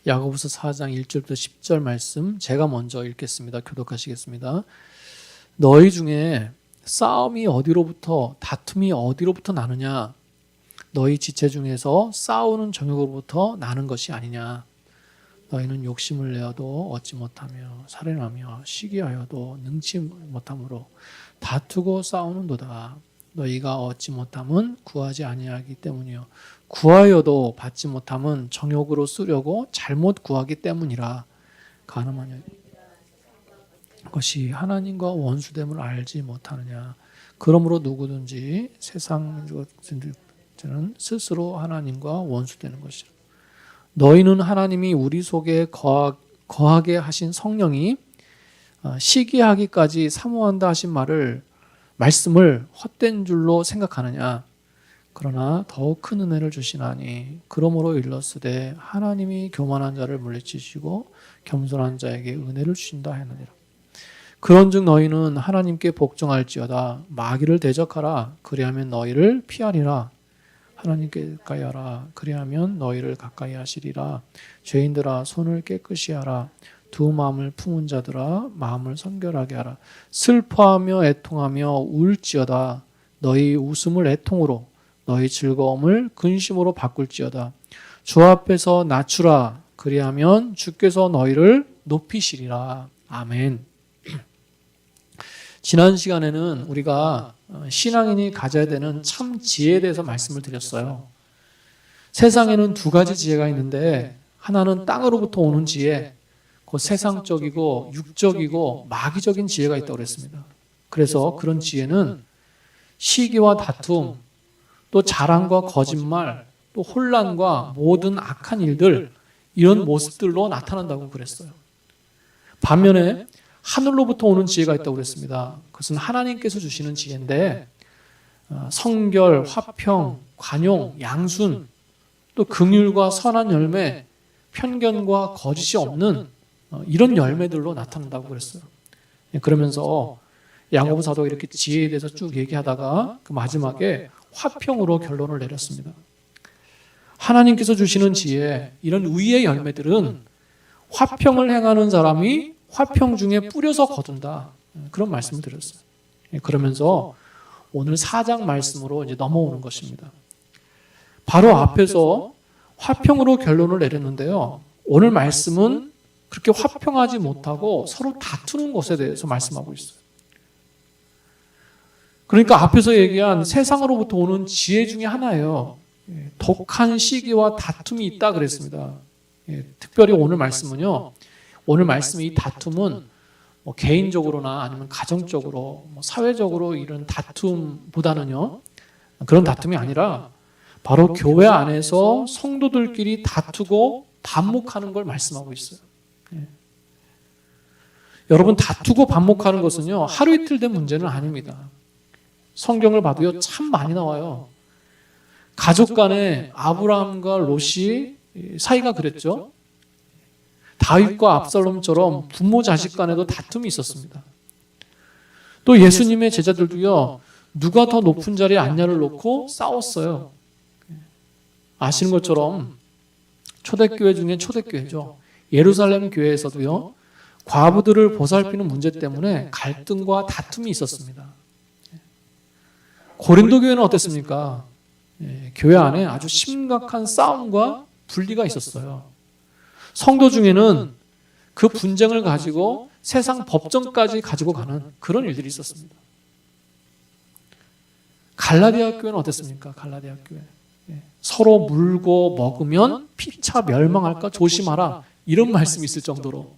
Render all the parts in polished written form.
야고보서 4장 1절부터 10절 말씀 제가 먼저 읽겠습니다. 교독하시겠습니다. 너희 중에 싸움이 어디로부터 다툼이 어디로부터 나느냐? 너희 지체 중에서 싸우는 정욕으로부터 나는 것이 아니냐? 너희는 욕심을 내어도 얻지 못하며 살인하며 시기하여도 능치 못함으로 다투고 싸우는도다. 너희가 얻지 못함은 구하지 아니하기 때문이요 구하여도 받지 못함은 정욕으로 쓰려고 잘못 구하기 때문이라. 가늠하냐 것이 하나님과 원수됨을 알지 못하느냐? 그러므로 누구든지 세상 것들은 스스로 하나님과 원수되는 것이라. 너희는 하나님이 우리 속에 거하게 하신 성령이 시기하기까지 사모한다 하신 말씀을 헛된 줄로 생각하느냐? 그러나 더욱 큰 은혜를 주시나니 그러므로 일렀으되 하나님이 교만한 자를 물리치시고 겸손한 자에게 은혜를 주신다 하느니라. 그런즉 너희는 하나님께 복종할지어다. 마귀를 대적하라. 그리하면 너희를 피하리라. 하나님께 가까이 하라. 그리하면 너희를 가까이 하시리라. 죄인들아 손을 깨끗이 하라. 두 마음을 품은 자들아 마음을 성결하게 하라. 슬퍼하며 애통하며 울지어다. 너희 웃음을 애통으로 너희 즐거움을 근심으로 바꿀지어다. 주 앞에서 낮추라. 그리하면 주께서 너희를 높이시리라. 아멘. 지난 시간에는 우리가 신앙인이 가져야 되는 참 지혜에 대해서 말씀을 드렸어요. 세상에는 두 가지 지혜가 있는데 하나는 땅으로부터 오는 지혜, 그 세상적이고 육적이고 마귀적인 지혜가 있다고 그랬습니다. 그래서 그런 지혜는 시기와 다툼, 또 자랑과 거짓말, 또 혼란과 모든 악한 일들, 이런 모습들로 나타난다고 그랬어요. 반면에 하늘로부터 오는 지혜가 있다고 그랬습니다. 그것은 하나님께서 주시는 지혜인데 성결, 화평, 관용, 양순, 또 긍휼과 선한 열매, 편견과 거짓이 없는 이런 열매들로 나타난다고 그랬어요. 그러면서 야고보 사도가 이렇게 지혜에 대해서 쭉 얘기하다가 그 마지막에 화평으로 결론을 내렸습니다. 하나님께서 주시는 지혜, 이런 의의 열매들은 화평을 행하는 사람이 화평 중에 뿌려서 거둔다. 그런 말씀을 드렸어요. 그러면서 오늘 4장 말씀으로 이제 넘어오는 것입니다. 바로 앞에서 화평으로 결론을 내렸는데요. 오늘 말씀은 그렇게 화평하지 못하고 서로 다투는 것에 대해서 말씀하고 있어요. 그러니까 앞에서 얘기한 세상으로부터 오는 지혜 중에 하나예요. 독한 시기와 다툼이 있다 그랬습니다. 특별히 오늘 말씀은요. 오늘 말씀의 이 다툼은 개인적으로나 아니면 가정적으로 사회적으로 이런 다툼보다는요. 그런 다툼이 아니라 바로 교회 안에서 성도들끼리 다투고 반목하는 걸 말씀하고 있어요. 여러분 다투고 반목하는 것은요. 하루 이틀 된 문제는 아닙니다. 성경을 봐도요. 참 많이 나와요. 가족 간에 아브라함과 롯이 사이가 그랬죠. 다윗과 압살롬처럼 부모 자식 간에도 다툼이 있었습니다. 또 예수님의 제자들도요. 누가 더 높은 자리에 앉냐를 놓고 싸웠어요. 아시는 것처럼 초대교회 중에 초대교회죠. 예루살렘 교회에서도요. 과부들을 보살피는 문제 때문에 갈등과 다툼이 있었습니다. 고린도 교회는 어땠습니까? 교회 안에 아주 심각한 싸움과 분리가 있었어요. 성도 중에는 그 분쟁을 가지고 세상 법정까지 가지고 가는 그런 일들이 있었습니다. 갈라디아 교회는 어땠습니까? 갈라디아 교회. 서로 물고 먹으면 피차 멸망할까 조심하라. 이런 말씀이 있을 정도로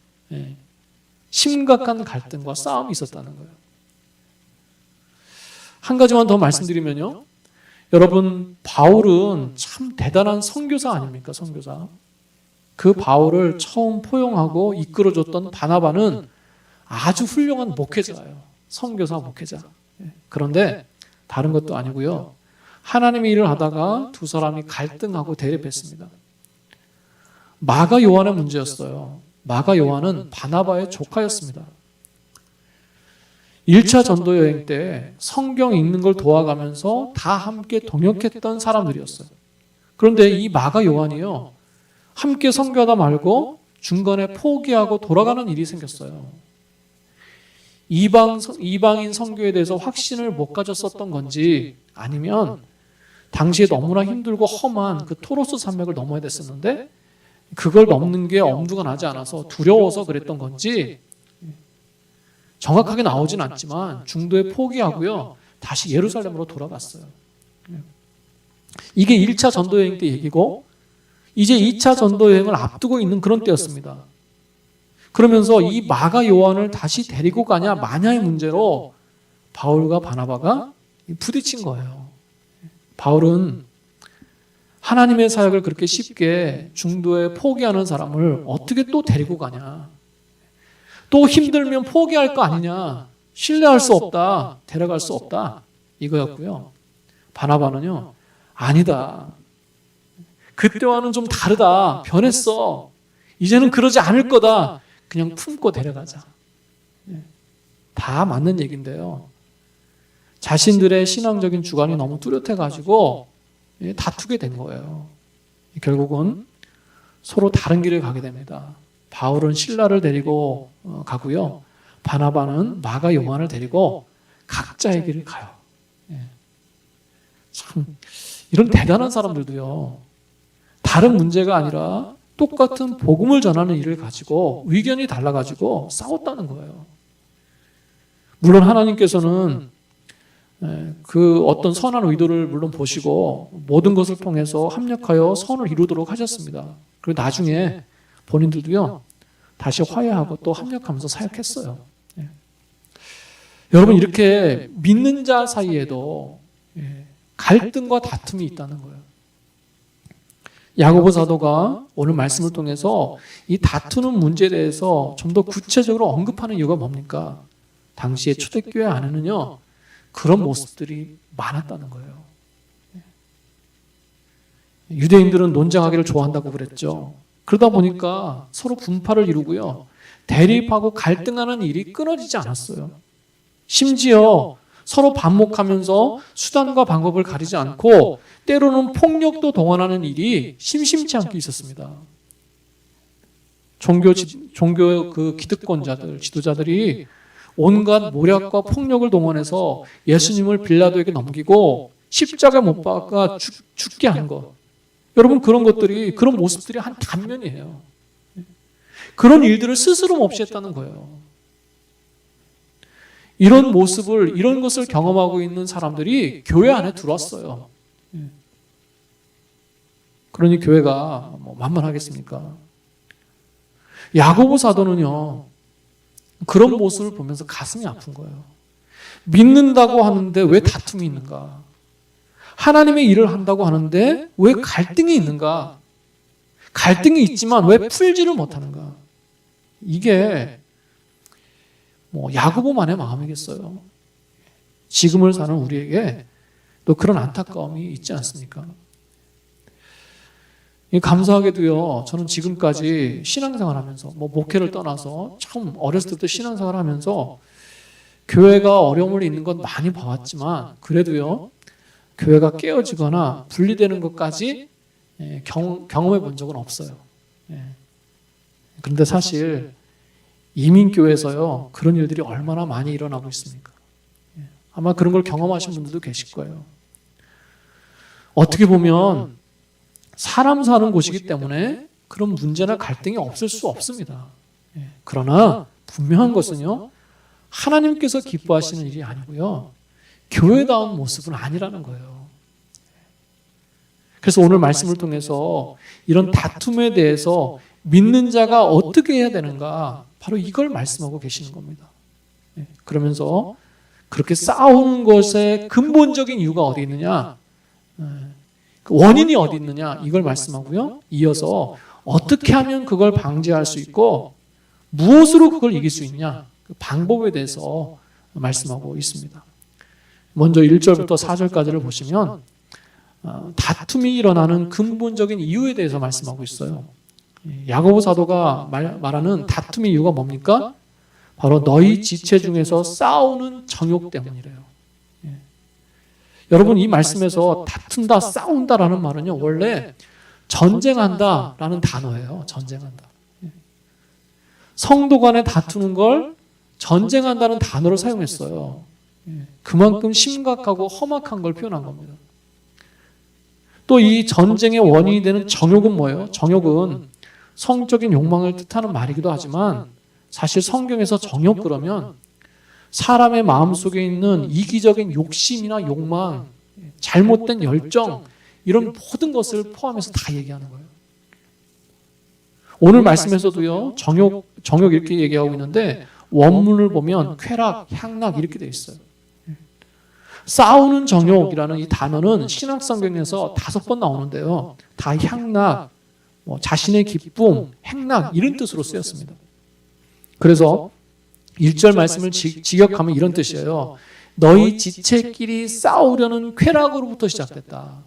심각한 갈등과 싸움이 있었다는 거예요. 한 가지만 더 말씀드리면요. 여러분 바울은 참 대단한 선교사 아닙니까? 선교사. 그 바울을 처음 포용하고 이끌어줬던 바나바는 아주 훌륭한 목회자예요. 선교사 목회자. 그런데 다른 것도 아니고요. 하나님의 일을 하다가 두 사람이 갈등하고 대립했습니다. 마가 요한의 문제였어요. 마가 요한은 바나바의 조카였습니다. 1차 전도 여행 때 성경 읽는 걸 도와가면서 다 함께 동역했던 사람들이었어요. 그런데 이 마가 요한이요. 함께 선교하다 말고 중간에 포기하고 돌아가는 일이 생겼어요. 이방인 선교에 대해서 확신을 못 가졌었던 건지, 아니면 당시에 너무나 힘들고 험한 그 토로스 산맥을 넘어야 됐었는데 그걸 넘는 게 엄두가 나지 않아서 두려워서 그랬던 건지 정확하게 나오진 않지만 중도에 포기하고요, 다시 예루살렘으로 돌아갔어요. 이게 1차 전도여행 때 얘기고, 이제 2차 전도여행을 앞두고 있는 그런 때였습니다. 그러면서 이 마가 요한을 다시 데리고 가냐 마냐의 문제로 바울과 바나바가 부딪힌 거예요. 바울은 하나님의 사역을 그렇게 쉽게 중도에 포기하는 사람을 어떻게 또 데리고 가냐, 또 힘들면 포기할 거 아니냐, 신뢰할 수 없다, 데려갈 수 없다, 이거였고요. 바나바는요, 아니다, 그때와는 좀 다르다, 변했어, 이제는 그러지 않을 거다, 그냥 품고 데려가자. 다 맞는 얘기인데요, 자신들의 신앙적인 주관이 너무 뚜렷해가지고 다투게 된 거예요. 결국은 서로 다른 길을 가게 됩니다. 바울은 실라를 데리고 가고요, 바나바는 마가 요한을 데리고 각자의 길을 가요. 참 이런 대단한 사람들도요, 다른 문제가 아니라 똑같은 복음을 전하는 일을 가지고 의견이 달라가지고 싸웠다는 거예요. 물론 하나님께서는 그 어떤 선한 의도를 물론 보시고 모든 것을 통해서 합력하여 선을 이루도록 하셨습니다. 그리고 나중에 본인들도요, 다시 화해하고 또 합력하면서 사역했어요. 여러분, 이렇게 믿는 자 사이에도 갈등과 다툼이 있다는 거예요. 야고보 사도가 오늘 말씀을 통해서 이 다투는 문제에 대해서 좀 더 구체적으로 언급하는 이유가 뭡니까? 당시에 초대교회 안에는요, 그런 모습들이 많았다는 거예요. 유대인들은 논쟁하기를 좋아한다고 그랬죠. 그러다 보니까 서로 분파를 이루고요, 대립하고 갈등하는 일이 끊어지지 않았어요. 심지어 서로 반목하면서 수단과 방법을 가리지 않고 때로는 폭력도 동원하는 일이 심심치 않게 있었습니다. 종교 그 기득권자들, 지도자들이 온갖 모략과 폭력을 동원해서 예수님을 빌라도에게 넘기고 십자가 못 박아 죽게 한 것. 여러분, 그런 것들이, 그런 모습들이 한 단면이에요. 그런 일들을 스스럼 없이 했다는 거예요. 이런 모습을, 이런 것을 경험하고 있는 사람들이 교회 안에 들어왔어요. 그러니 교회가 만만하겠습니까? 야고보 사도는요, 그런 모습을 보면서 가슴이 아픈 거예요. 믿는다고 하는데 왜 다툼이 있는가? 하나님의 일을 한다고 하는데 왜 갈등이 있는가? 갈등이 있지만 왜 풀지를 못하는가? 이게 야고보만의 마음이겠어요. 지금을 사는 우리에게 또 그런 안타까움이 있지 않습니까? 감사하게도요, 저는 지금까지 신앙생활하면서 목회를 떠나서 참 어렸을 때부터 신앙생활하면서 교회가 어려움을 있는 건 많이 봐왔지만 그래도요, 교회가 깨어지거나 분리되는 것까지 경험해 본 적은 없어요. 그런데 사실 이민교회에서요, 그런 일들이 얼마나 많이 일어나고 있습니까? 아마 그런 걸 경험하신 분들도 계실 거예요. 어떻게 보면 사람 사는 곳이기 때문에 그런 문제나 갈등이 없을 수 없습니다. 그러나 분명한 것은요, 하나님께서 기뻐하시는 일이 아니고요, 교회다운 모습은 아니라는 거예요. 그래서 오늘 말씀을 통해서 이런 다툼에 대해서 믿는 자가 어떻게 해야 되는가, 바로 이걸 말씀하고 계시는 겁니다. 그러면서 그렇게 싸우는 것의 근본적인 이유가 어디 있느냐, 원인이 어디 있느냐, 이걸 말씀하고요, 이어서 어떻게 하면 그걸 방지할 수 있고 무엇으로 그걸 이길 수 있냐, 그 방법에 대해서 말씀하고 있습니다. 먼저 1절부터 4절까지를 보시면 다툼이 일어나는 근본적인 이유에 대해서 말씀하고 있어요. 야고보 사도가 말하는 다툼의 이유가 뭡니까? 바로 너희 지체 중에서 싸우는 정욕 때문이래요. 여러분, 이 말씀에서 다툰다, 싸운다라는 말은요, 원래 전쟁한다라는 단어예요. 전쟁한다. 성도 간에 다투는 걸 전쟁한다는 단어를 사용했어요. 그만큼 심각하고 험악한 걸 표현한 겁니다. 또 이 전쟁의 원인이 되는 정욕은 뭐예요? 정욕은 성적인 욕망을 뜻하는 말이기도 하지만 사실 성경에서 정욕 그러면 사람의 마음속에 있는 이기적인 욕심이나 욕망, 잘못된 열정 이런 모든 것을 포함해서 다 얘기하는 거예요. 오늘 말씀에서도요. 정욕 이렇게 얘기하고 있는데 원문을 보면 쾌락, 향락 이렇게 되어 있어요. 싸우는 정욕이라는 이 단어는 신약성경에서 5번 나오는데요. 다 향락, 자신의 기쁨, 행락 이런 뜻으로 쓰였습니다. 그래서 1절 말씀을 직역하면 이런 뜻이에요. 너희 지체끼리 싸우려는 쾌락으로부터 시작됐다.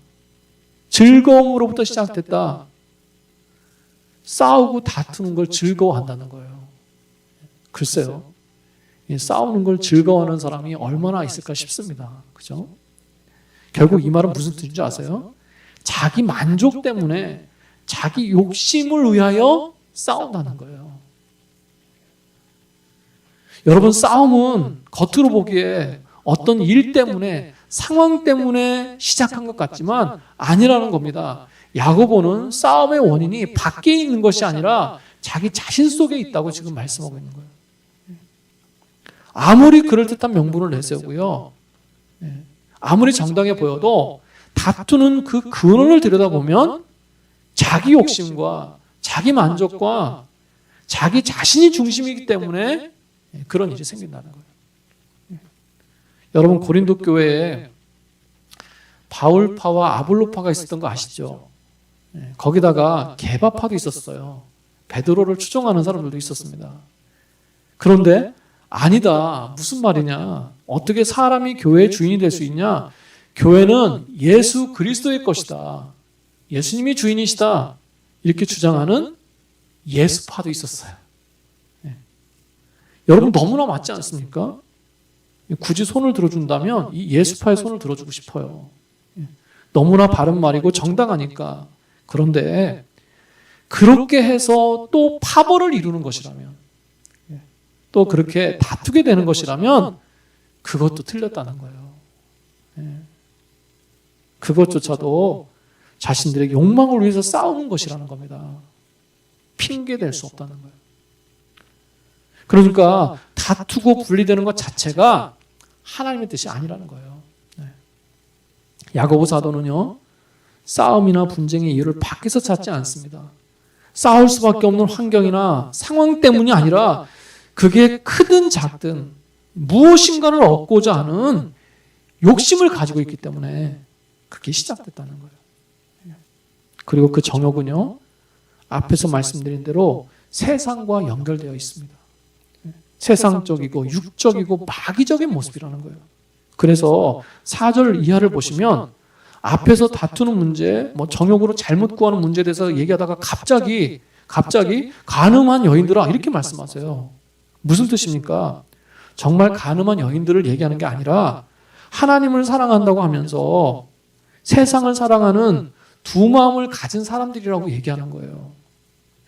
즐거움으로부터 시작됐다. 싸우고 다투는 걸 즐거워한다는 거예요. 글쎄요. 싸우는 걸 즐거워하는 사람이 얼마나 있을까 싶습니다. 그죠? 결국 이 말은 무슨 뜻인지 아세요? 자기 만족 때문에 자기 욕심을 위하여 싸운다는 거예요. 여러분, 싸움은 겉으로 보기에 어떤 일 때문에 상황 때문에 시작한 것 같지만 아니라는 겁니다. 야고보는 싸움의 원인이 밖에 있는 것이 아니라 자기 자신 속에 있다고 지금 말씀하고 있는 거예요. 아무리 그럴듯한 명분을 내세우고요. 아무리 정당해 보여도 다투는 그 근원을 들여다보면 자기 욕심과 자기 만족과 자기 자신이 중심이기 때문에 그런 일이 생긴다는 거예요. 여러분, 고린도 교회에 바울파와 아볼로파가 있었던 거 아시죠? 거기다가 게바파도 있었어요. 베드로를 추종하는 사람들도 있었습니다. 그런데 아니다. 무슨 말이냐? 어떻게 사람이 교회의 주인이 될 수 있냐? 교회는 예수 그리스도의 것이다. 예수님이 주인이시다. 이렇게 주장하는 예수파도 있었어요. 여러분, 너무나 맞지 않습니까? 굳이 손을 들어준다면 이 예수파의 손을 들어주고 싶어요. 너무나 바른 말이고 정당하니까. 그런데 그렇게 해서 또 파벌을 이루는 것이라면, 또 그렇게 다투게 되는 것이라면 그것도 틀렸다는 거예요. 그것조차도 자신들의 욕망을 위해서 싸우는 것이라는 겁니다. 핑계댈 수 없다는 거예요. 그러니까 다투고 분리되는 것 자체가 하나님의 뜻이 아니라는 거예요. 야고보 사도는요, 싸움이나 분쟁의 이유를 밖에서 찾지 않습니다. 싸울 수밖에 없는 환경이나 상황 때문이 아니라 그게 크든 작든 무엇인가를 얻고자 하는 욕심을 가지고 있기 때문에 그게 시작됐다는 거예요. 그리고 그 정욕은요, 앞에서 말씀드린 대로 세상과 연결되어 있습니다. 세상적이고 육적이고 마귀적인 모습이라는 거예요. 그래서 4절 이하를 보시면 앞에서 다투는 문제, 정욕으로 잘못 구하는 문제에 대해서 얘기하다가 갑자기 간음한 여인들아 이렇게 말씀하세요. 무슨 뜻입니까? 정말 간음한 여인들을 얘기하는 게 아니라 하나님을 사랑한다고 하면서 세상을 사랑하는 두 마음을 가진 사람들이라고 얘기하는 거예요.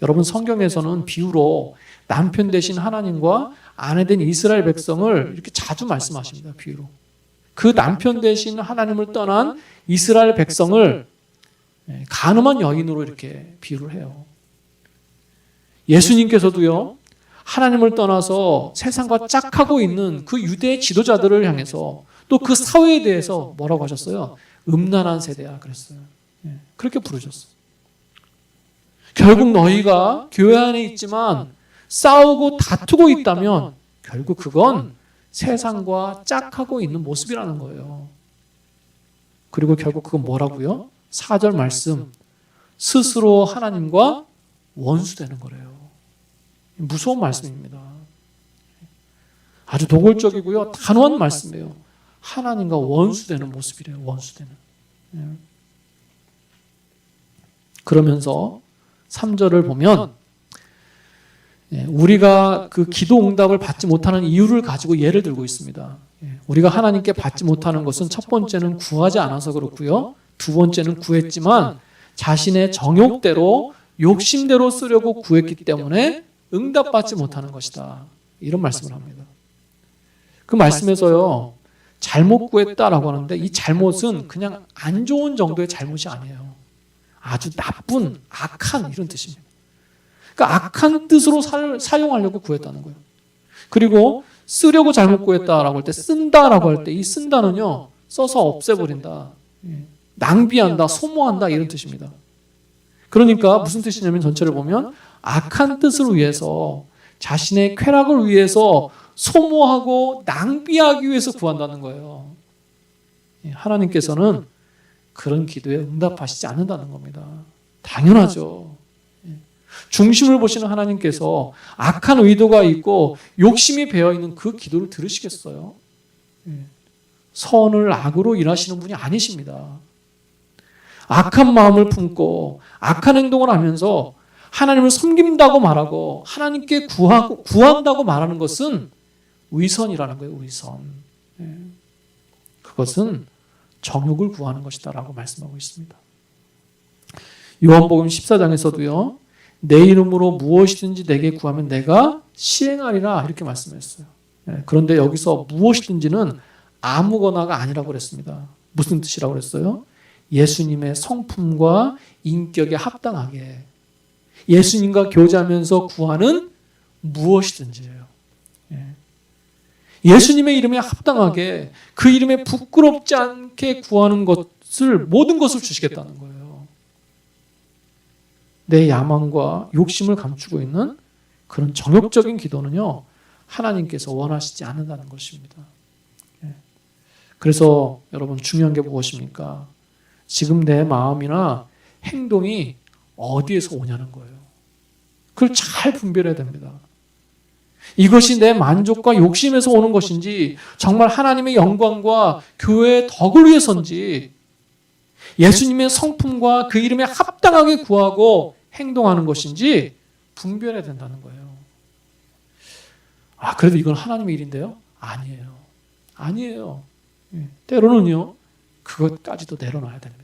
여러분, 성경에서는 비유로 남편 되신 하나님과 아내 된 이스라엘 백성을 이렇게 자주 말씀하십니다. 비유로. 그 남편 되신 하나님을 떠난 이스라엘 백성을 간음한 여인으로 이렇게 비유를 해요. 예수님께서도요, 하나님을 떠나서 세상과 짝하고 있는 그 유대 지도자들을 향해서 또 그 사회에 대해서 뭐라고 하셨어요? 음란한 세대야 그랬어요. 그렇게 부르셨어요. 결국 너희가 교회 안에 있지만 싸우고 다투고 있다면 결국 그건 세상과 짝하고 있는 모습이라는 거예요. 그리고 결국 그건 뭐라고요? 4절 말씀, 스스로 하나님과 원수되는 거래요. 무서운 말씀입니다. 아주 노골적이고요, 단호한 말씀이에요. 하나님과 원수되는 모습이래요. 원수되는. 그러면서 3절을 보면 우리가 그 기도 응답을 받지 못하는 이유를 가지고 예를 들고 있습니다. 우리가 하나님께 받지 못하는 것은 첫 번째는 구하지 않아서 그렇고요, 두 번째는 구했지만 자신의 정욕대로 욕심대로 쓰려고 구했기 때문에 응답받지 못하는 것이다. 이런 말씀을 합니다. 그 말씀에서요, 잘못 구했다라고 하는데 이 잘못은 그냥 안 좋은 정도의 잘못이 아니에요. 아주 나쁜, 악한 이런 뜻입니다. 그러니까 악한 뜻으로 사용하려고 구했다는 거예요. 그리고 쓰려고 잘못 구했다라고 할 때, 쓴다라고 할 때 이 쓴다는요, 써서 없애버린다, 낭비한다, 소모한다 이런 뜻입니다. 그러니까 무슨 뜻이냐면 전체를 보면 악한 뜻을 위해서, 자신의 쾌락을 위해서 소모하고 낭비하기 위해서 구한다는 거예요. 하나님께서는 그런 기도에 응답하시지 않는다는 겁니다. 당연하죠. 중심을 보시는 하나님께서 악한 의도가 있고 욕심이 배어있는 그 기도를 들으시겠어요? 선을 악으로 일하시는 분이 아니십니다. 악한 마음을 품고 악한 행동을 하면서 하나님을 섬긴다고 말하고 하나님께 구한다고 말하는 것은 위선이라는 거예요. 위선. 그것은 정욕을 구하는 것이다 라고 말씀하고 있습니다. 요한복음 14장에서도요. 내 이름으로 무엇이든지 내게 구하면 내가 시행하리라 이렇게 말씀했어요. 그런데 여기서 무엇이든지는 아무거나가 아니라고 그랬습니다. 무슨 뜻이라고 그랬어요? 예수님의 성품과 인격에 합당하게 예수님과 교제하면서 구하는 무엇이든지예요. 예수님의 이름에 합당하게 그 이름에 부끄럽지 않게 구하는 것을 모든 것을 주시겠다는 거예요. 내 야망과 욕심을 감추고 있는 그런 정욕적인 기도는요, 하나님께서 원하시지 않는다는 것입니다. 그래서 여러분 중요한 게 무엇입니까? 지금 내 마음이나 행동이 어디에서 오냐는 거예요. 그걸 잘 분별해야 됩니다. 이것이 내 만족과 욕심에서 오는 것인지 정말 하나님의 영광과 교회의 덕을 위해서인지 예수님의 성품과 그 이름에 합당하게 구하고 행동하는 것인지 분별해야 된다는 거예요. 아, 그래도 이건 하나님의 일인데요? 아니에요. 아니에요. 때로는요, 그것까지도 내려놔야 됩니다.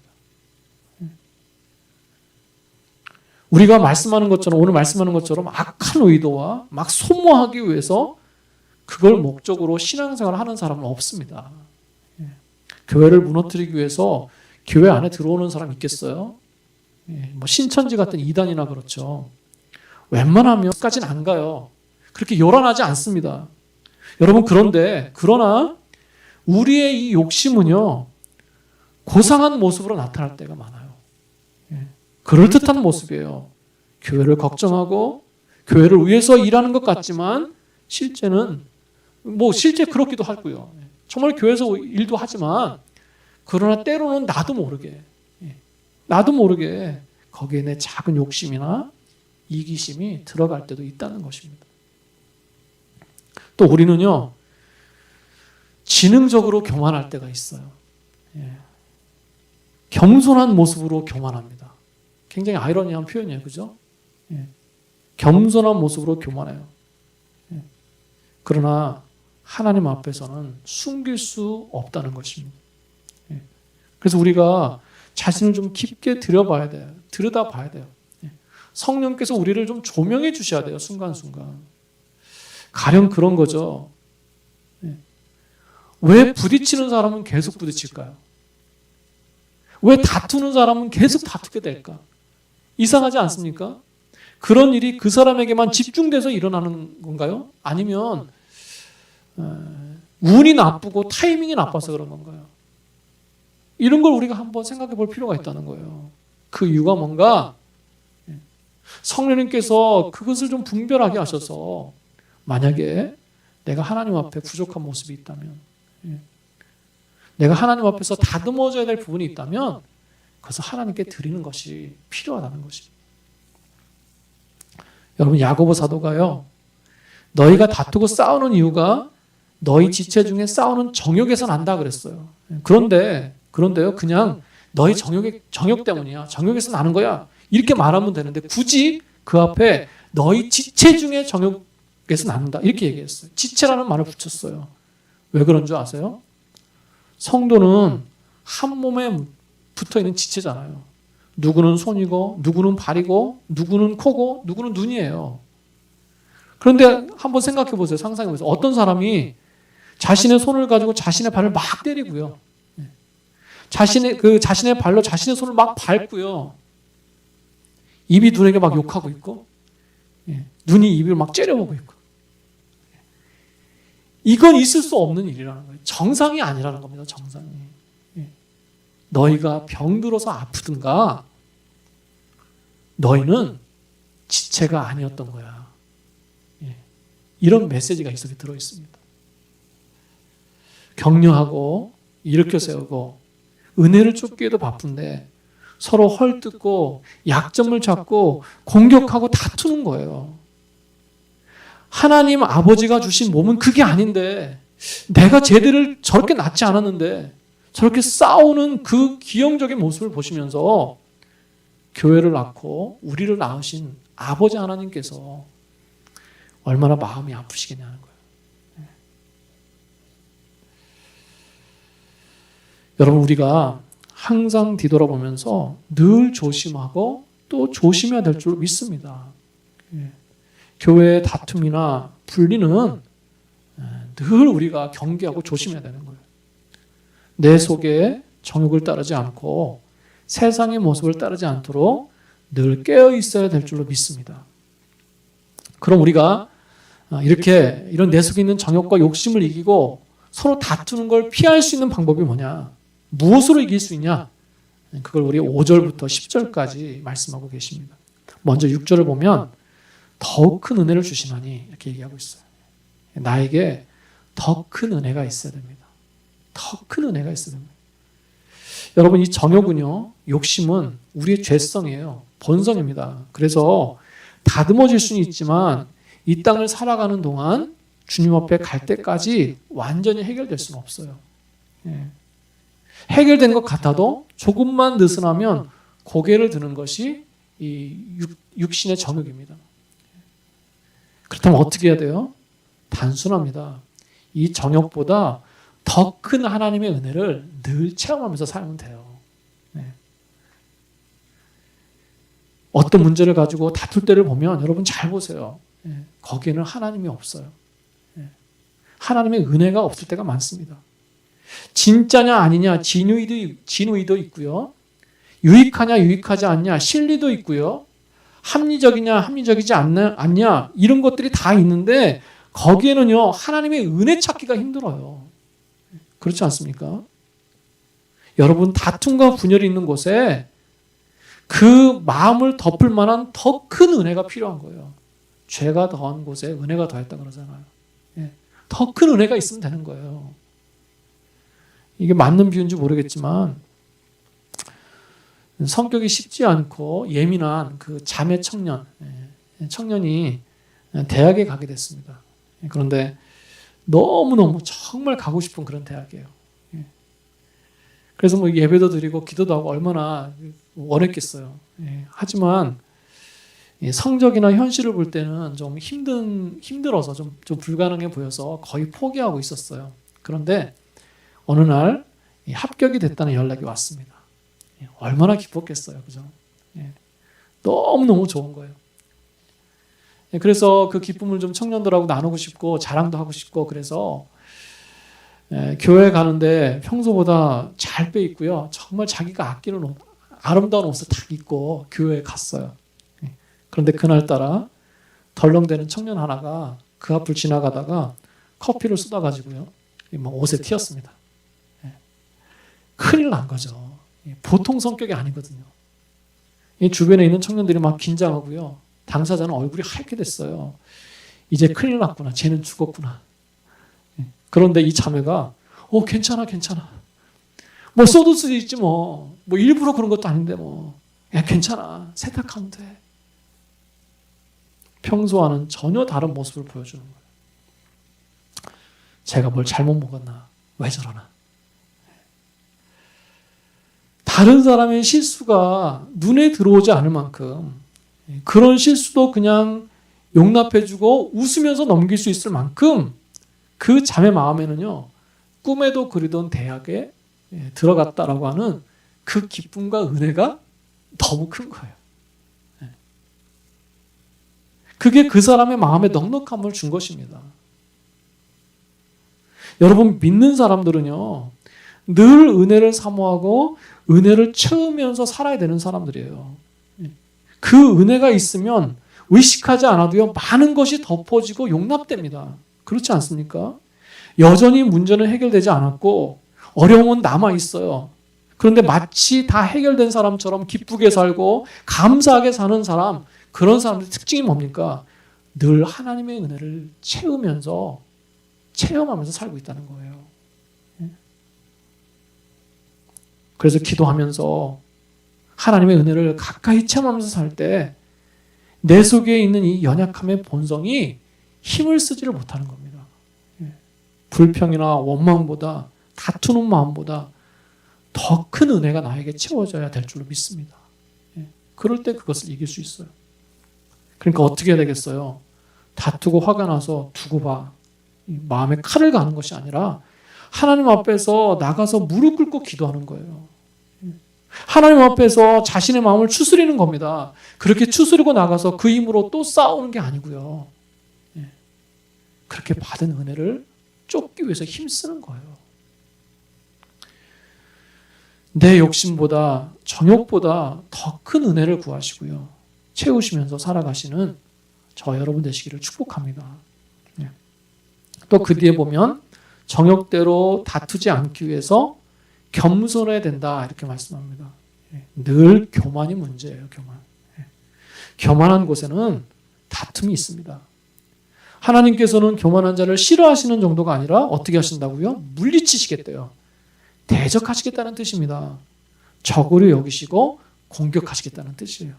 우리가 말씀하는 것처럼, 오늘 말씀하는 것처럼 악한 의도와 막 소모하기 위해서 그걸 목적으로 신앙생활을 하는 사람은 없습니다. 교회를 무너뜨리기 위해서 교회 안에 들어오는 사람 있겠어요? 뭐 신천지 같은 이단이나 그렇죠. 웬만하면 까지는 안 가요. 그렇게 요란하지 않습니다. 여러분, 그러나 우리의 이 욕심은요, 고상한 모습으로 나타날 때가 많아요. 그럴듯한 모습이에요. 교회를 걱정하고 교회를 위해서 일하는 것 같지만 실제는 실제 그렇기도 하고요. 정말 교회에서 일도 하지만 그러나 때로는 나도 모르게 거기에 내 작은 욕심이나 이기심이 들어갈 때도 있다는 것입니다. 또 우리는요, 지능적으로 교만할 때가 있어요. 겸손한 모습으로 교만합니다. 굉장히 아이러니한 표현이에요. 그죠? 겸손한 모습으로 교만해요. 그러나 하나님 앞에서는 숨길 수 없다는 것입니다. 그래서 우리가 자신을 좀 깊게 들여다봐야 돼요. 성령께서 우리를 좀 조명해 주셔야 돼요. 순간순간. 가령 그런 거죠. 왜 부딪히는 사람은 계속 부딪힐까요? 왜 다투는 사람은 계속 다투게 될까? 이상하지 않습니까? 그런 일이 그 사람에게만 집중돼서 일어나는 건가요? 아니면 운이 나쁘고 타이밍이 나빠서 그런 건가요? 이런 걸 우리가 한번 생각해 볼 필요가 있다는 거예요. 그 이유가 뭔가? 성령님께서 그것을 좀 분별하게 하셔서 만약에 내가 하나님 앞에 부족한 모습이 있다면, 내가 하나님 앞에서 다듬어져야 될 부분이 있다면 그것을 하나님께 드리는 것이 필요하다는 것입니다. 여러분, 야고보 사도가요, 너희가 다투고 싸우는 이유가 너희 지체 중에 싸우는 정욕에서 난다 그랬어요. 그런데요, 그냥 너희 정욕 때문이야. 정욕에서 나는 거야. 이렇게 말하면 되는데 굳이 그 앞에 너희 지체 중에 정욕에서 난다 이렇게 얘기했어요. 지체라는 말을 붙였어요. 왜 그런 줄 아세요? 성도는 한 몸에 붙어있는 지체잖아요. 누구는 손이고 누구는 발이고 누구는 코고 누구는 눈이에요. 그런데 한번 생각해 보세요. 상상해 보세요. 어떤 사람이 자신의 손을 가지고 자신의 발을 막 때리고요. 자신의 발로 자신의 손을 막 밟고요. 입이 눈에게 막 욕하고 있고, 눈이 입을 막 째려보고 있고. 이건 있을 수 없는 일이라는 거예요. 정상이 아니라는 겁니다. 정상이. 너희가 병들어서 아프든가, 너희는 지체가 아니었던 거야. 이런 메시지가 이 속에 들어있습니다. 격려하고 일으켜 세우고 은혜를 쫓기에도 바쁜데 서로 헐뜯고 약점을 잡고 공격하고 다투는 거예요. 하나님 아버지가 주신 몸은 그게 아닌데 내가 쟤들을 저렇게 낳지 않았는데 저렇게 싸우는 그 기형적인 모습을 보시면서 교회를 낳고 우리를 낳으신 아버지 하나님께서 얼마나 마음이 아프시겠냐는 거예요. 여러분, 우리가 항상 뒤돌아보면서 늘 조심하고 또 조심해야 될 줄 믿습니다. 교회의 다툼이나 분리는 늘 우리가 경계하고 조심해야 되는 거예요. 내 속에 정욕을 따르지 않고 세상의 모습을 따르지 않도록 늘 깨어 있어야 될 줄로 믿습니다. 그럼 우리가 이런 내 속에 있는 정욕과 욕심을 이기고 서로 다투는 걸 피할 수 있는 방법이 뭐냐? 무엇으로 이길 수 있냐? 그걸 우리 5절부터 10절까지 말씀하고 계십니다. 먼저 6절을 보면 더욱 큰 은혜를 주시나니 이렇게 얘기하고 있어요. 나에게 더 큰 은혜가 있어야 됩니다. 더 큰 은혜가 있어야 됩니다. 여러분, 이 정욕은요, 욕심은 우리의 죄성이에요. 본성입니다. 그래서 다듬어질 수는 있지만 이 땅을 살아가는 동안 주님 앞에 갈 때까지 완전히 해결될 수는 없어요. 해결된 것 같아도 조금만 느슨하면 고개를 드는 것이 이 육신의 정욕입니다. 그렇다면 어떻게 해야 돼요? 단순합니다. 이 정욕보다 더 큰 하나님의 은혜를 늘 체험하면서 살면 돼요. 어떤 문제를 가지고 다툴 때를 보면 여러분 잘 보세요. 거기에는 하나님이 없어요. 하나님의 은혜가 없을 때가 많습니다. 진짜냐 아니냐 진위도 있고요. 유익하냐 유익하지 않냐 실리도 있고요. 합리적이냐 합리적이지 않냐 이런 것들이 다 있는데 거기에는요 하나님의 은혜 찾기가 힘들어요. 그렇지 않습니까? 여러분, 다툼과 분열이 있는 곳에 그 마음을 덮을 만한 더 큰 은혜가 필요한 거예요. 죄가 더한 곳에 은혜가 더했다 그러잖아요. 더 큰 은혜가 있으면 되는 거예요. 이게 맞는 비유인지 모르겠지만 성격이 쉽지 않고 예민한 그 자매 청년이 대학에 가게 됐습니다. 그런데 너무너무 정말 가고 싶은 그런 대학이에요. 그래서 뭐 예배도 드리고 기도도 하고 얼마나 원했겠어요. 하지만 성적이나 현실을 볼 때는 좀 힘들어서 좀 불가능해 보여서 거의 포기하고 있었어요. 그런데 어느 날 합격이 됐다는 연락이 왔습니다. 얼마나 기뻤겠어요. 그죠? 너무너무 좋은 거예요. 그래서 그 기쁨을 좀 청년들하고 나누고 싶고 자랑도 하고 싶고 그래서 교회 가는데 평소보다 잘 빼입고요. 정말 자기가 아끼는 옷, 아름다운 옷을 딱 입고 교회에 갔어요. 그런데 그날따라 덜렁대는 청년 하나가 그 앞을 지나가다가 커피를 쏟아가지고요. 옷에 튀었습니다. 큰일 난 거죠. 보통 성격이 아니거든요. 이 주변에 있는 청년들이 막 긴장하고요. 당사자는 얼굴이 하얗게 됐어요. 이제 큰일 났구나. 쟤는 죽었구나. 그런데 이 자매가 괜찮아. 뭐 쏟을 수도 있지 뭐 일부러 그런 것도 아닌데 야 괜찮아. 세탁하면 돼. 평소와는 전혀 다른 모습을 보여주는 거예요. 제가 뭘 잘못 먹었나? 왜 저러나? 다른 사람의 실수가 눈에 들어오지 않을 만큼 그런 실수도 그냥 용납해주고 웃으면서 넘길 수 있을 만큼 그 자매 마음에는요 꿈에도 그리던 대학에 들어갔다라고 하는 그 기쁨과 은혜가 너무 큰 거예요. 그게 그 사람의 마음에 넉넉함을 준 것입니다. 여러분, 믿는 사람들은요, 늘 은혜를 사모하고 은혜를 채우면서 살아야 되는 사람들이에요. 그 은혜가 있으면 의식하지 않아도요, 많은 것이 덮어지고 용납됩니다. 그렇지 않습니까? 여전히 문제는 해결되지 않았고 어려움은 남아 있어요. 그런데 마치 다 해결된 사람처럼 기쁘게 살고 감사하게 사는 사람, 그런 사람들의 특징이 뭡니까? 늘 하나님의 은혜를 채우면서 체험하면서 살고 있다는 거예요. 그래서 기도하면서 하나님의 은혜를 가까이 체험하면서 살 때 내 속에 있는 이 연약함의 본성이 힘을 쓰지를 못하는 겁니다. 불평이나 원망보다, 다투는 마음보다 더 큰 은혜가 나에게 채워져야 될 줄로 믿습니다. 그럴 때 그것을 이길 수 있어요. 그러니까 어떻게 해야 되겠어요? 다투고 화가 나서 두고 봐. 마음에 칼을 가는 것이 아니라 하나님 앞에서 나가서 무릎 꿇고 기도하는 거예요. 하나님 앞에서 자신의 마음을 추스리는 겁니다. 그렇게 추스리고 나가서 그 힘으로 또 싸우는 게 아니고요. 그렇게 받은 은혜를 쫓기 위해서 힘쓰는 거예요. 내 욕심보다, 정욕보다 더 큰 은혜를 구하시고요. 채우시면서 살아가시는 저 여러분 되시기를 축복합니다. 또 그 뒤에 보면 정욕대로 다투지 않기 위해서 겸손해야 된다 이렇게 말씀합니다. 늘 교만이 문제예요. 교만. 교만한 곳에는 다툼이 있습니다. 하나님께서는 교만한 자를 싫어하시는 정도가 아니라 어떻게 하신다고요? 물리치시겠대요. 대적하시겠다는 뜻입니다. 적으로 여기시고 공격하시겠다는 뜻이에요.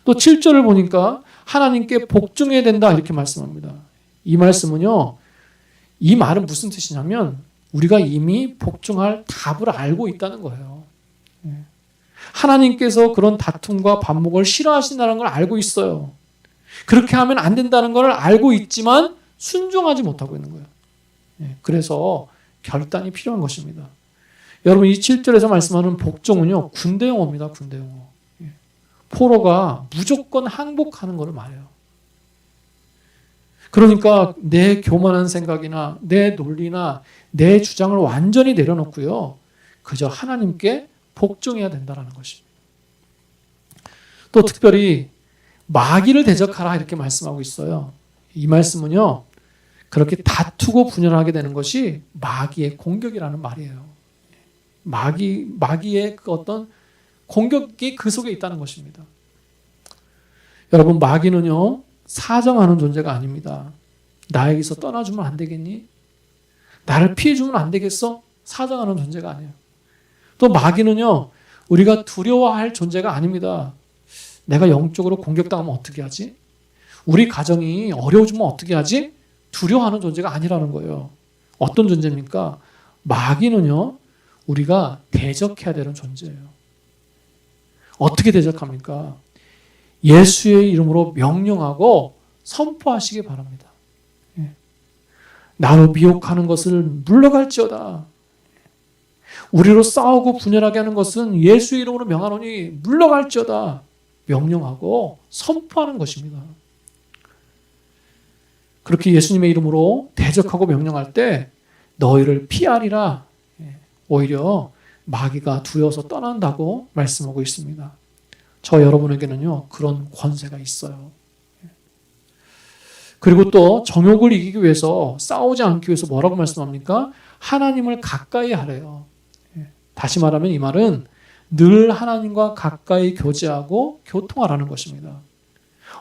또 7절을 보니까 하나님께 복종해야 된다 이렇게 말씀합니다. 이 말씀은요, 이 말은 무슨 뜻이냐면 우리가 이미 복종할 답을 알고 있다는 거예요. 하나님께서 그런 다툼과 반목을 싫어하신다는 걸 알고 있어요. 그렇게 하면 안 된다는 걸 알고 있지만 순종하지 못하고 있는 거예요. 그래서 결단이 필요한 것입니다. 여러분, 이 7절에서 말씀하는 복종은요, 군대 용어입니다. 군대 용어. 포로가 무조건 항복하는 것을 말해요. 그러니까 내 교만한 생각이나 내 논리나 내 주장을 완전히 내려놓고요, 그저 하나님께 복종해야 된다는 것입니다. 또 특별히 마귀를 대적하라 이렇게 말씀하고 있어요. 이 말씀은요, 그렇게 다투고 분열하게 되는 것이 마귀의 공격이라는 말이에요. 마귀의 그 어떤 공격이 그 속에 있다는 것입니다. 여러분, 마귀는요, 사정하는 존재가 아닙니다. 나에게서 떠나주면 안 되겠니? 나를 피해주면 안 되겠어? 사정하는 존재가 아니에요. 또 마귀는요, 우리가 두려워할 존재가 아닙니다. 내가 영적으로 공격당하면 어떻게 하지? 우리 가정이 어려워지면 어떻게 하지? 두려워하는 존재가 아니라는 거예요. 어떤 존재입니까? 마귀는요, 우리가 대적해야 되는 존재예요. 어떻게 대적합니까? 예수의 이름으로 명령하고 선포하시기 바랍니다. 나로 미혹하는 것을 물러갈지어다. 우리로 싸우고 분열하게 하는 것은 예수의 이름으로 명하노니 물러갈지어다. 명령하고 선포하는 것입니다. 그렇게 예수님의 이름으로 대적하고 명령할 때 너희를 피하리라. 오히려 마귀가 두려워서 떠난다고 말씀하고 있습니다. 저 여러분에게는요, 그런 권세가 있어요. 그리고 또 정욕을 이기기 위해서, 싸우지 않기 위해서 뭐라고 말씀합니까? 하나님을 가까이 하래요. 다시 말하면 이 말은 늘 하나님과 가까이 교제하고 교통하라는 것입니다.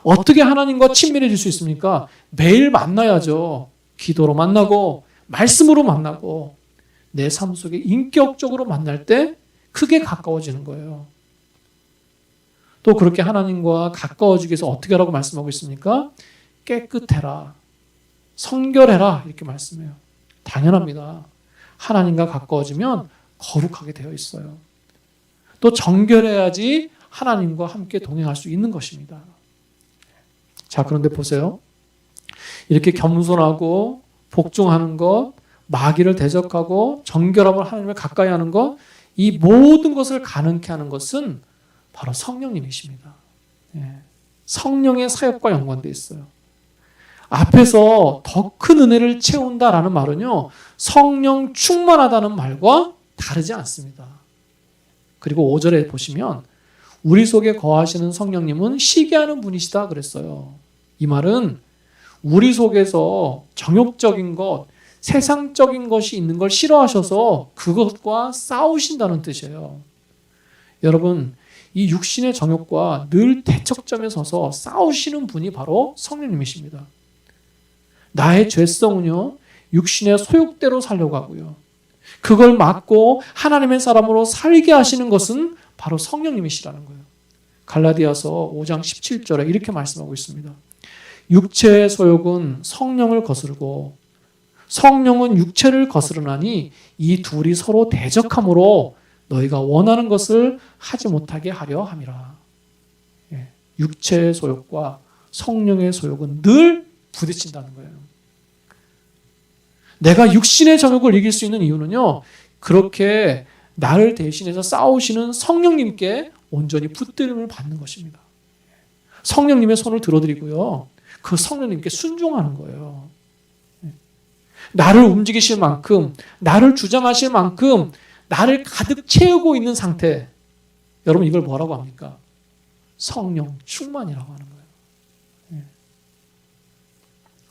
어떻게 하나님과 친밀해질 수 있습니까? 매일 만나야죠. 기도로 만나고 말씀으로 만나고 내 삶 속에 인격적으로 만날 때 크게 가까워지는 거예요. 또 그렇게 하나님과 가까워지기 위해서 어떻게 하라고 말씀하고 있습니까? 깨끗해라, 성결해라 이렇게 말씀해요. 당연합니다. 하나님과 가까워지면 거룩하게 되어 있어요. 또 정결해야지 하나님과 함께 동행할 수 있는 것입니다. 자, 그런데 보세요. 이렇게 겸손하고 복종하는 것, 마귀를 대적하고 정결함을 하나님을 가까이 하는 것, 이 모든 것을 가능케 하는 것은 바로 성령님이십니다. 성령의 사역과 연관되어 있어요. 앞에서 더 큰 은혜를 채운다라는 말은요, 성령 충만하다는 말과 다르지 않습니다. 그리고 5절에 보시면 우리 속에 거하시는 성령님은 시기하는 분이시다 그랬어요. 이 말은 우리 속에서 정욕적인 것, 세상적인 것이 있는 걸 싫어하셔서 그것과 싸우신다는 뜻이에요. 여러분, 이 육신의 정욕과 늘 대척점에 서서 싸우시는 분이 바로 성령님이십니다. 나의 죄성은요, 육신의 소욕대로 살려고 하고요. 그걸 막고 하나님의 사람으로 살게 하시는 것은 바로 성령님이시라는 거예요. 갈라디아서 5장 17절에 이렇게 말씀하고 있습니다. 육체의 소욕은 성령을 거스르고 성령은 육체를 거스르나니 이 둘이 서로 대적하므로 너희가 원하는 것을 하지 못하게 하려 함이라. 육체의 소욕과 성령의 소욕은 늘 부딪힌다는 거예요. 내가 육신의 정욕을 이길 수 있는 이유는요, 그렇게 나를 대신해서 싸우시는 성령님께 온전히 붙들림을 받는 것입니다. 성령님의 손을 들어드리고요, 그 성령님께 순종하는 거예요. 나를 움직이실 만큼, 나를 주장하실 만큼 나를 가득 채우고 있는 상태, 여러분 이걸 뭐라고 합니까? 성령 충만이라고 하는 거예요.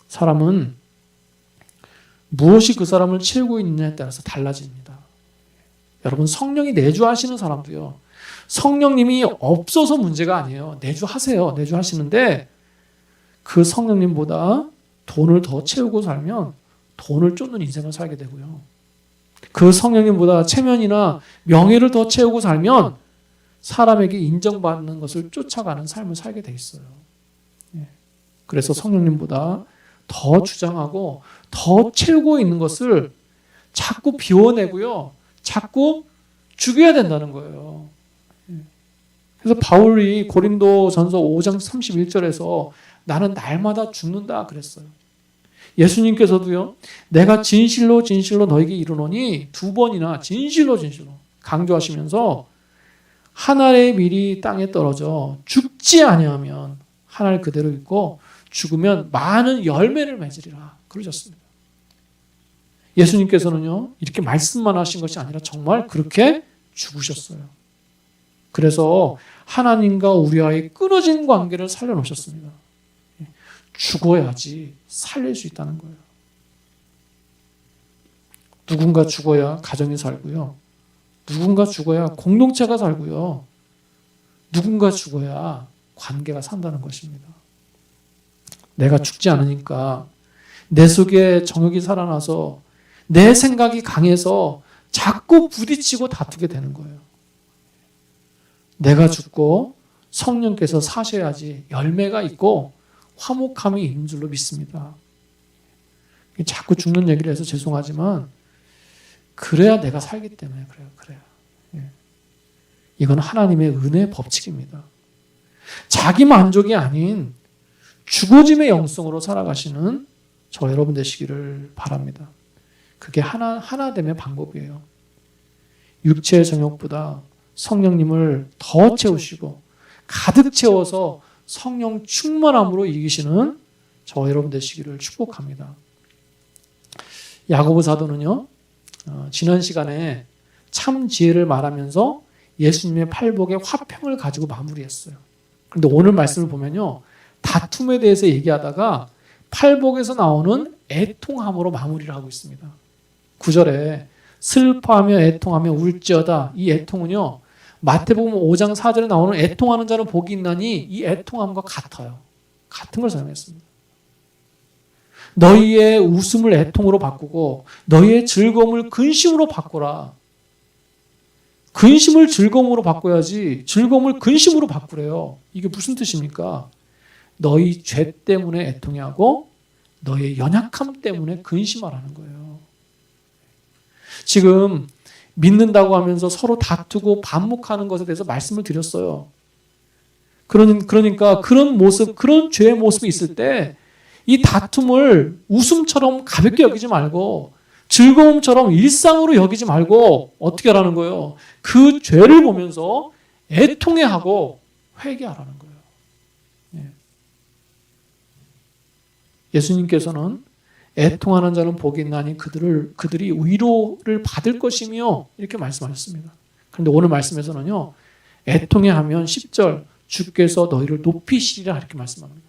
사람은 무엇이 그 사람을 채우고 있느냐에 따라서 달라집니다. 여러분, 성령이 내주하시는 사람도요, 성령님이 없어서 문제가 아니에요. 내주하세요. 내주하시는데 그 성령님보다 돈을 더 채우고 살면 돈을 쫓는 인생을 살게 되고요, 그 성령님보다 체면이나 명예를 더 채우고 살면 사람에게 인정받는 것을 쫓아가는 삶을 살게 돼 있어요. 그래서 성령님보다 더 주장하고 더 채우고 있는 것을 자꾸 비워내고요, 자꾸 죽여야 된다는 거예요. 그래서 바울이 고린도전서 5장 31절에서 나는 날마다 죽는다 그랬어요. 예수님께서도요, 내가 진실로 진실로 너에게 이르노니 2번이나 진실로 진실로 강조하시면서 한 알의 밀이 땅에 떨어져 죽지 아니하면 한 알 그대로 있고 죽으면 많은 열매를 맺으리라 그러셨습니다. 예수님께서는요, 이렇게 말씀만 하신 것이 아니라 정말 그렇게 죽으셨어요. 그래서 하나님과 우리와의 끊어진 관계를 살려놓으셨습니다. 죽어야지 살릴 수 있다는 거예요. 누군가 죽어야 가정이 살고요, 누군가 죽어야 공동체가 살고요, 누군가 죽어야 관계가 산다는 것입니다. 내가 죽지 않으니까 내 속에 정욕이 살아나서 내 생각이 강해서 자꾸 부딪히고 다투게 되는 거예요. 내가 죽고 성령께서 사셔야지 열매가 있고 화목함이 있는 줄로 믿습니다. 자꾸 죽는 얘기를 해서 죄송하지만 그래야 내가 살기 때문에 그래요. 이건 하나님의 은혜의 법칙입니다. 자기 만족이 아닌 죽어짐의 영성으로 살아가시는 저 여러분 되시기를 바랍니다. 그게 하나됨의 방법이에요. 육체의 정욕보다 성령님을 더 채우시고 가득 채워서 성령 충만함으로 이기시는 저 여러분 되시기를 축복합니다. 야고보 사도는요, 지난 시간에 참 지혜를 말하면서 예수님의 팔복의 화평을 가지고 마무리했어요. 그런데 오늘 말씀을 보면요, 다툼에 대해서 얘기하다가 팔복에서 나오는 애통함으로 마무리를 하고 있습니다. 9절에 슬퍼하며 애통하며 울지어다. 이 애통은요, 마태복음 5장 4절에 나오는 애통하는 자는 복이 있나니 이 애통함과 같아요. 같은 걸 사용했습니다. 너희의 웃음을 애통으로 바꾸고 너희의 즐거움을 근심으로 바꾸라. 근심을 즐거움으로 바꿔야지 즐거움을 근심으로 바꾸래요. 이게 무슨 뜻입니까? 너희 죄 때문에 애통해하고 너희의 연약함 때문에 근심하라는 거예요. 지금 믿는다고 하면서 서로 다투고 반목하는 것에 대해서 말씀을 드렸어요. 그러니까 그런 모습, 그런 죄의 모습이 있을 때 이 다툼을 웃음처럼 가볍게 여기지 말고 즐거움처럼 일상으로 여기지 말고 어떻게 하라는 거예요? 그 죄를 보면서 애통해하고 회개하라는 거예요. 예. 예수님께서는 애통하는 자는 복이 있나니 그들이 위로를 받을 것이며 이렇게 말씀하셨습니다. 그런데 오늘 말씀에서는요, 애통해하면 10절 주께서 너희를 높이시리라 이렇게 말씀합니다.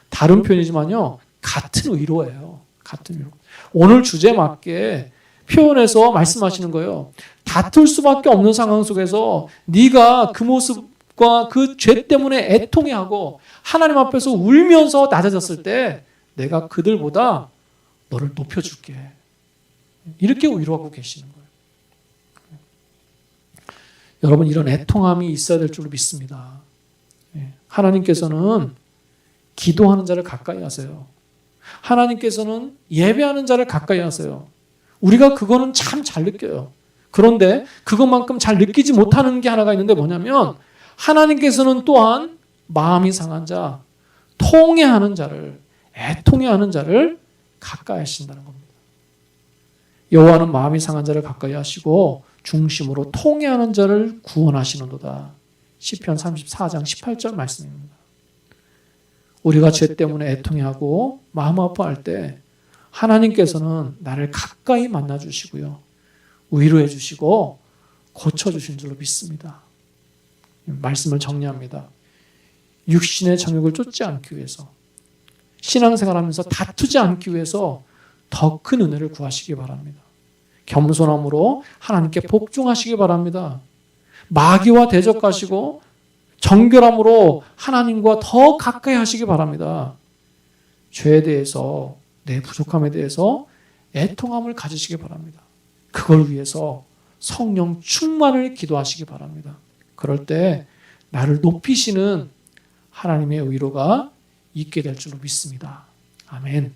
다른 표현이지만요, 같은 위로예요. 같은 위로. 오늘 주제에 맞게 표현해서 말씀하시는 거예요. 다툴 수밖에 없는 상황 속에서 네가 그 모습과 그 죄 때문에 애통해하고 하나님 앞에서 울면서 낮아졌을 때 내가 그들보다 너를 높여줄게. 이렇게 위로하고 계시는 거예요. 여러분, 이런 애통함이 있어야 될 줄로 믿습니다. 하나님께서는 기도하는 자를 가까이 하세요. 하나님께서는 예배하는 자를 가까이 하세요. 우리가 그거는 참 잘 느껴요. 그런데 그것만큼 잘 느끼지 못하는 게 하나가 있는데 뭐냐면 하나님께서는 또한 마음이 상한 자, 통회하는 자를, 애통해하는 자를 가까이 하신다는 겁니다. 여호와는 마음이 상한 자를 가까이 하시고 중심으로 통회하는 자를 구원하시는도다. 시편 34장 18절 말씀입니다. 우리가 죄 때문에 애통해하고 마음 아파할 때 하나님께서는 나를 가까이 만나주시고요. 위로해 주시고 고쳐주신 줄로 믿습니다. 말씀을 정리합니다. 육신의 정욕을 쫓지 않기 위해서, 신앙생활하면서 다투지 않기 위해서 더 큰 은혜를 구하시기 바랍니다. 겸손함으로 하나님께 복종하시기 바랍니다. 마귀와 대적하시고 정결함으로 하나님과 더 가까이 하시기 바랍니다. 죄에 대해서, 내 부족함에 대해서 애통함을 가지시기 바랍니다. 그걸 위해서 성령 충만을 기도하시기 바랍니다. 그럴 때 나를 높이시는 하나님의 위로가 있게 될 줄로 믿습니다. 아멘.